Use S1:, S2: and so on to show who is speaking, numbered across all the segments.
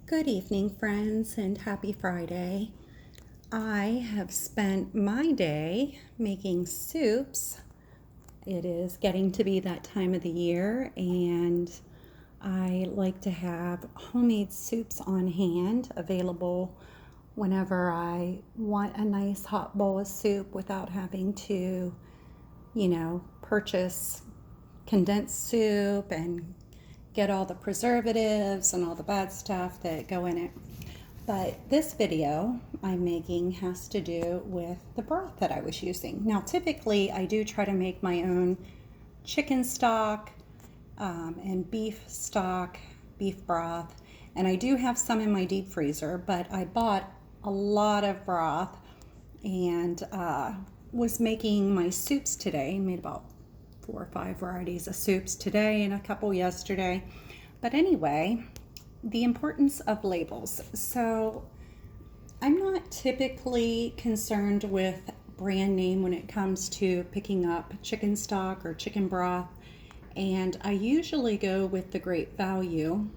S1: Good evening, friends, and happy Friday. I have spent my day making soups. It is getting to be that time of the year, and I like to have homemade soups on hand available whenever I want a nice hot bowl of soup without having to, purchase condensed soup and get all the preservatives and all the bad stuff that go in it. But this video I'm making has to do with the broth that I was using. Now, typically I do try to make my own chicken stock and beef stock, beef broth, and I do have some in my deep freezer, but I bought a lot of broth and was making my soups today. Made about 4 or 5 varieties of soups today and a couple yesterday. But anyway, the importance of labels. So I'm not typically concerned with brand name when it comes to picking up chicken stock or chicken broth, and I usually go with the great value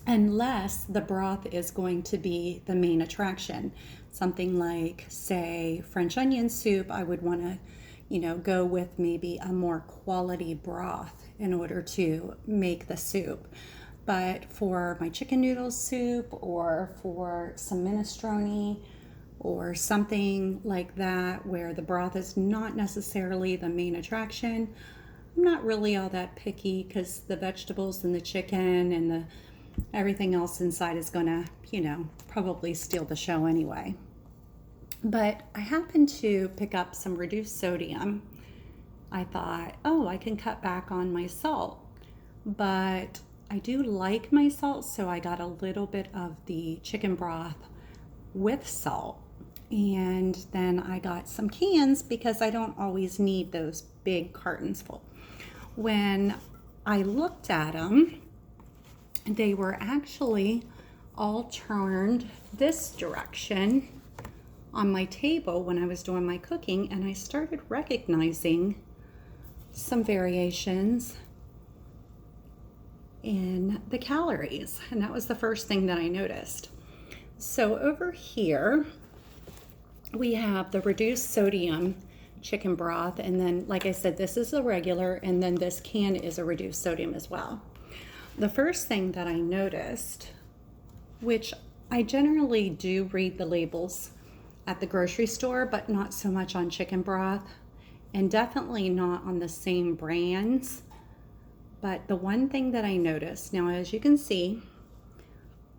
S1: unless the broth is going to be the main attraction. Something like, say, French onion soup, I would want to go with maybe a more quality broth in order to make the soup. But for my chicken noodle soup or for some minestrone or something like that where the broth is not necessarily the main attraction, I'm not really all that picky because the vegetables and the chicken and everything else inside is gonna, probably steal the show anyway. But I happened to pick up some reduced sodium. I thought, I can cut back on my salt. But I do like my salt, so I got a little bit of the chicken broth with salt. And then I got some cans because I don't always need those big cartons full. When I looked at them, they were actually all turned this direction on my table when I was doing my cooking, and I started recognizing some variations in the calories, and that was the first thing that I noticed. So over here we have the reduced sodium chicken broth, and then, like I said, this is a regular, and then this can is a reduced sodium as well. The first thing that I noticed, which I generally do read the labels at the grocery store, but not so much on chicken broth, and definitely not on the same brands. But the one thing that I noticed, now as you can see,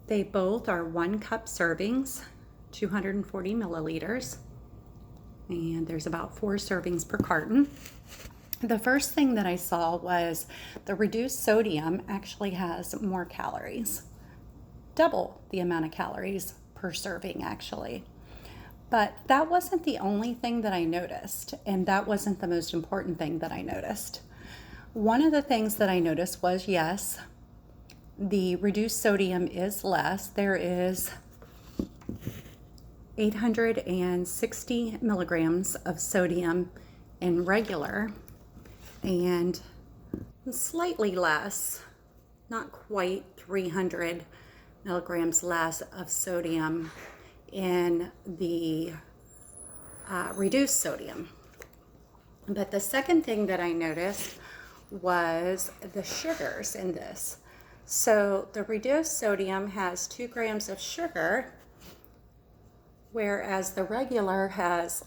S1: they both are 1 cup servings, 240 milliliters, and there's about 4 servings per carton. The first thing that I saw was the reduced sodium actually has more calories, double the amount of calories per serving actually. But that wasn't the only thing that I noticed, and that wasn't the most important thing that I noticed. One of the things that I noticed was, yes, the reduced sodium is less. There is 860 milligrams of sodium in regular, and slightly less, not quite 300 milligrams less of sodium in the reduced sodium. But the second thing that I noticed was the sugars in this. So the reduced sodium has 2 grams of sugar, whereas the regular has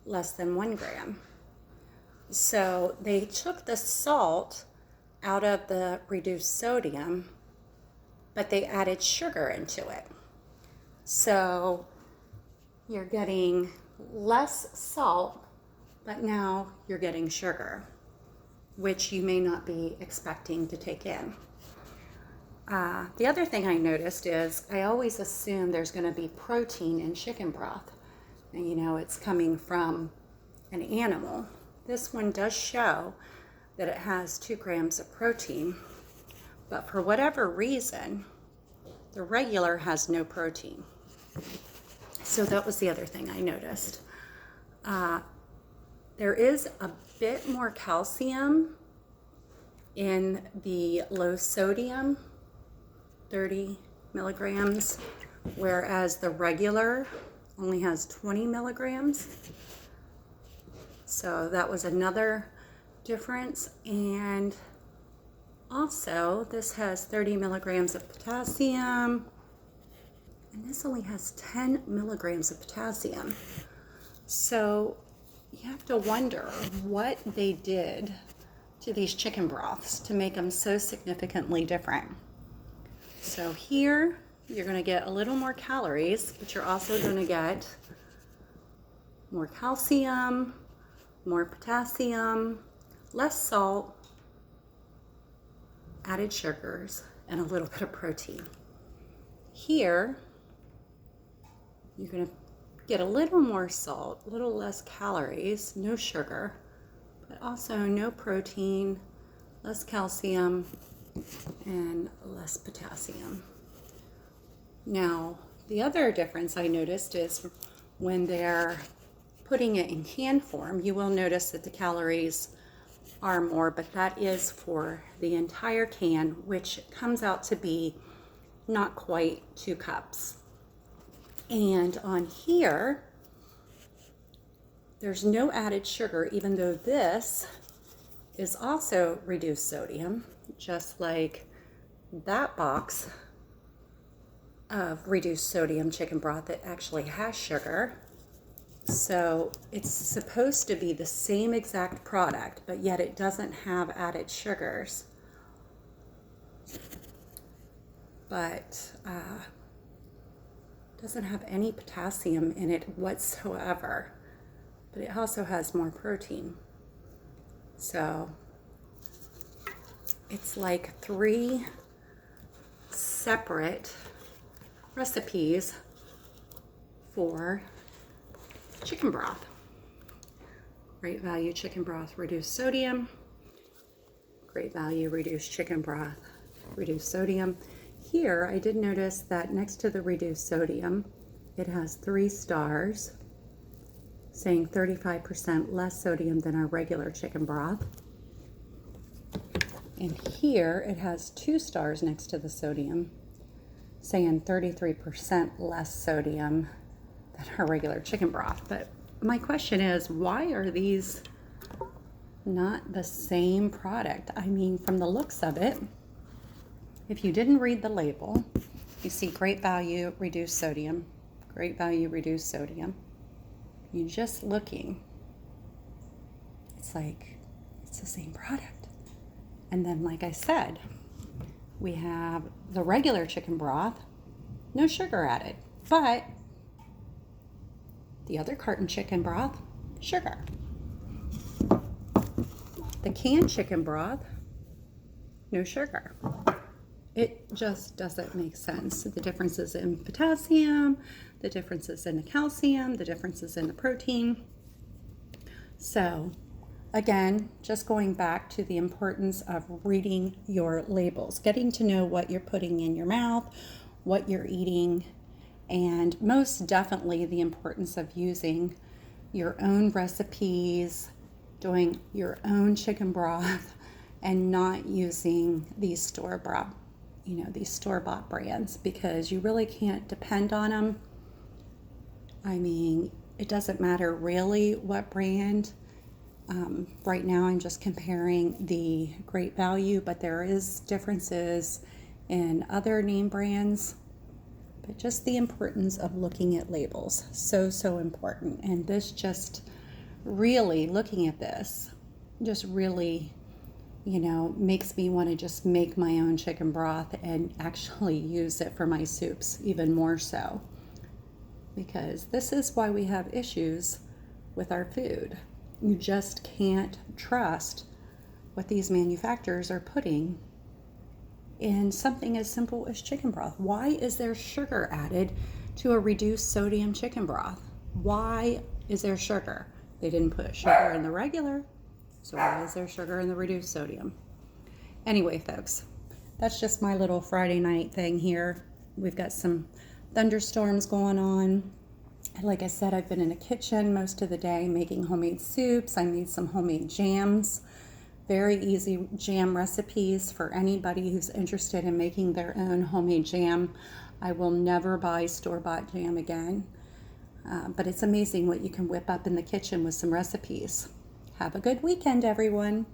S1: less than 1 gram. So they took the salt out of the reduced sodium, but they added sugar into it. So you're getting less salt, but now you're getting sugar, which you may not be expecting to take in. The other thing I noticed is I always assume there's going to be protein in chicken broth. And it's coming from an animal. This one does show that it has 2 grams of protein, but for whatever reason, the regular has no protein. So that was the other thing I noticed. There is a bit more calcium in the low sodium, 30 milligrams, whereas the regular only has 20 milligrams. So that was another difference. And also, this has 30 milligrams of potassium, and this only has 10 milligrams of potassium. So you have to wonder what they did to these chicken broths to make them so significantly different. So here, you're going to get a little more calories, but you're also going to get more calcium, more potassium, less salt, added sugars, and a little bit of protein. Here, you're going to get a little more salt, a little less calories, no sugar, but also no protein, less calcium, and less potassium. Now, the other difference I noticed is when they're putting it in can form, you will notice that the calories are more, but that is for the entire can, which comes out to be not quite 2 cups. And on here, there's no added sugar, even though this is also reduced sodium, just like that box of reduced sodium chicken broth that actually has sugar. So it's supposed to be the same exact product, but yet it doesn't have added sugars. But doesn't have any potassium in it whatsoever. But it also has more protein. So it's like 3 separate recipes for chicken broth. Great value chicken broth, reduced sodium. Great value reduced chicken broth, reduced sodium. Here, I did notice that next to the reduced sodium, it has 3 stars saying 35% less sodium than our regular chicken broth. And here, it has 2 stars next to the sodium saying 33% less sodium than our regular chicken broth. But my question is, why are these not the same product? I mean, from the looks of it, if you didn't read the label, you see great value, reduced sodium, great value, reduced sodium. You're just looking, it's like, it's the same product. And then, like I said, we have the regular chicken broth, no sugar added, but the other carton chicken broth, sugar. The canned chicken broth, no sugar. It just doesn't make sense. The differences in potassium, the differences in the calcium, the differences in the protein. So again, just going back to the importance of reading your labels, getting to know what you're putting in your mouth, what you're eating, and most definitely the importance of using your own recipes, doing your own chicken broth, and not using these store-bought brands, because you really can't depend on them. I mean, it doesn't matter really what brand. Right now I'm just comparing the Great Value, but there is differences in other name brands. But just the importance of looking at labels, so important. And this just really, looking at this, just really, makes me want to just make my own chicken broth and actually use it for my soups even more so. Because this is why we have issues with our food. You just can't trust what these manufacturers are putting in something as simple as chicken broth. Why is there sugar added to a reduced sodium chicken broth? Why is there sugar? They didn't put sugar in the regular, so why is there sugar in the reduced sodium? Anyway, folks, that's just my little Friday night thing here. We've got some thunderstorms going on. Like I said, I've been in the kitchen most of the day making homemade soups. I made some homemade jams. Very easy jam recipes for anybody who's interested in making their own homemade jam. I will never buy store-bought jam again. But it's amazing what you can whip up in the kitchen with some recipes. Have a good weekend, everyone.